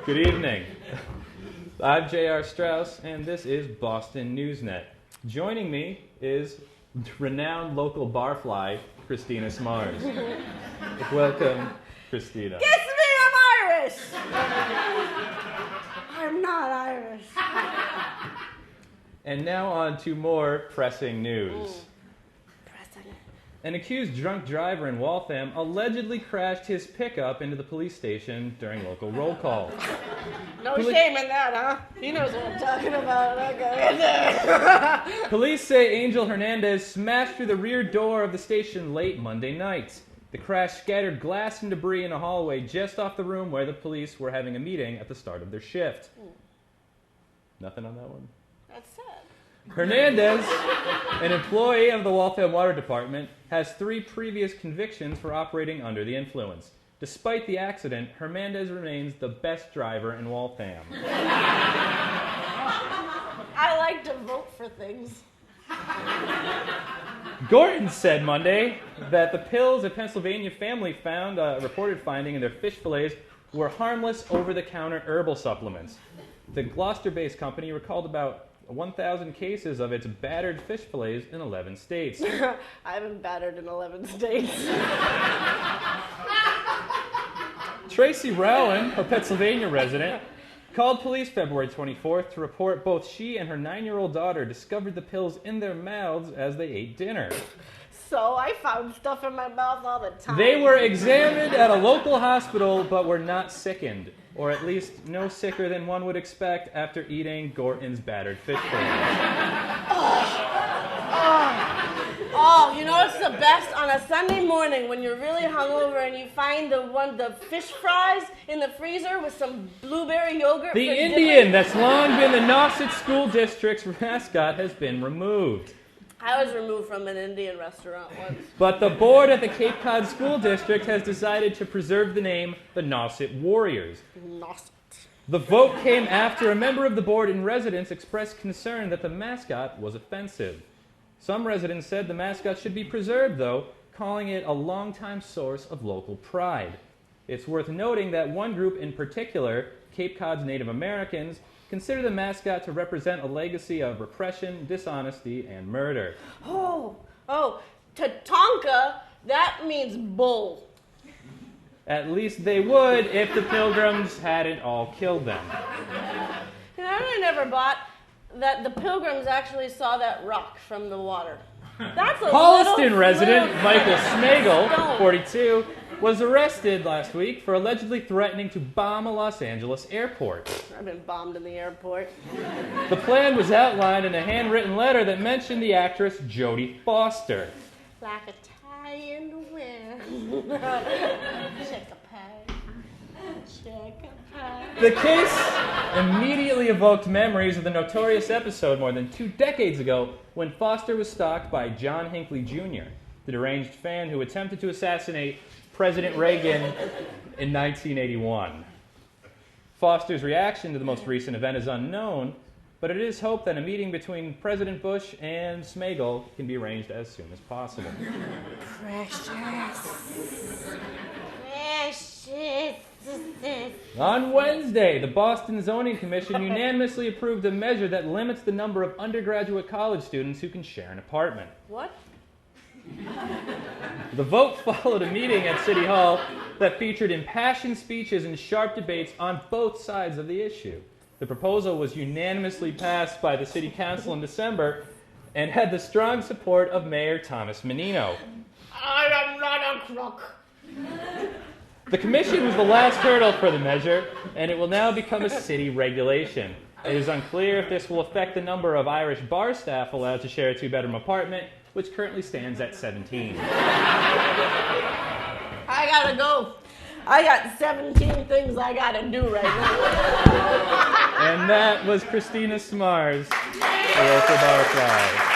Good evening. I'm J.R. Strauss, and this is Boston Newsnet. Joining me is renowned local barfly, Kristina Smarz. Welcome, Kristina. Kiss me, I'm Irish! I'm not Irish. And now on to more pressing news. Pressing. An accused drunk driver in Waltham allegedly crashed his pickup into the police station during local roll call. No shame in that, huh? He knows what I'm talking about. Okay. Police say Angel Hernandez smashed through the rear door of the station late Monday night. The crash scattered glass and debris in a hallway just off the room where the police were having a meeting at the start of their shift. Nothing on that one? That's sad. Hernandez, an employee of the Waltham Water Department, has 3 previous convictions for operating under the influence. Despite the accident, Hernandez remains the best driver in Waltham. I like to vote for things. Gorton said Monday that the pills a Pennsylvania family found reported finding in their fish fillets were harmless over-the-counter herbal supplements. The Gloucester-based company recalled about 1,000 cases of its battered fish fillets in 11 states. I've been battered in 11 states. Tracy Rowan, a Pennsylvania resident, called police February 24th to report both she and her 9-year-old daughter discovered the pills in their mouths as they ate dinner. So I found stuff in my mouth all the time. They were examined at a local hospital but were not sickened, or at least no sicker than one would expect after eating Gorton's battered fish fillets. Oh, you know it's the best on a Sunday morning when you're really hungover and you find the fish fries in the freezer with some blueberry yogurt. The Indian that's long been the Nauset School District's mascot has been removed. I was removed from an Indian restaurant once. But the board at the Cape Cod School District has decided to preserve the name the Nauset Warriors. Nauset. The vote came after a member of the board in residence expressed concern that the mascot was offensive. Some residents said the mascot should be preserved, though, calling it a longtime source of local pride. It's worth noting that one group in particular, Cape Cod's Native Americans, consider the mascot to represent a legacy of repression, dishonesty, and murder. Tatanka, that means bull. At least they would if the Pilgrims hadn't all killed them. You know, I never bought that the Pilgrims actually saw that rock from the water. That's a Holliston resident little Michael Smagel, Don't. 42, was arrested last week for allegedly threatening to bomb a Los Angeles airport. I've been bombed in the airport. The plan was outlined in a handwritten letter that mentioned the actress Jodie Foster. Like a tie in the wind. Check a pie. Check a pie. The case immediately evoked memories of the notorious episode more than 2 decades ago when Foster was stalked by John Hinckley Jr., the deranged fan who attempted to assassinate President Reagan in 1981. Foster's reaction to the most recent event is unknown, but it is hoped that a meeting between President Bush and Smagel can be arranged as soon as possible. Precious. On Wednesday, the Boston Zoning Commission unanimously approved a measure that limits the number of undergraduate college students who can share an apartment. What? The vote followed a meeting at City Hall that featured impassioned speeches and sharp debates on both sides of the issue. The proposal was unanimously passed by the City Council in December and had the strong support of Mayor Thomas Menino. I am not a crook. The commission was the last hurdle for the measure, and it will now become a city regulation. It is unclear if this will affect the number of Irish bar staff allowed to share a 2-bedroom apartment, which currently stands at 17. I gotta go. I got 17 things I gotta do right now. And that was Kristina Smarz, the local barfly.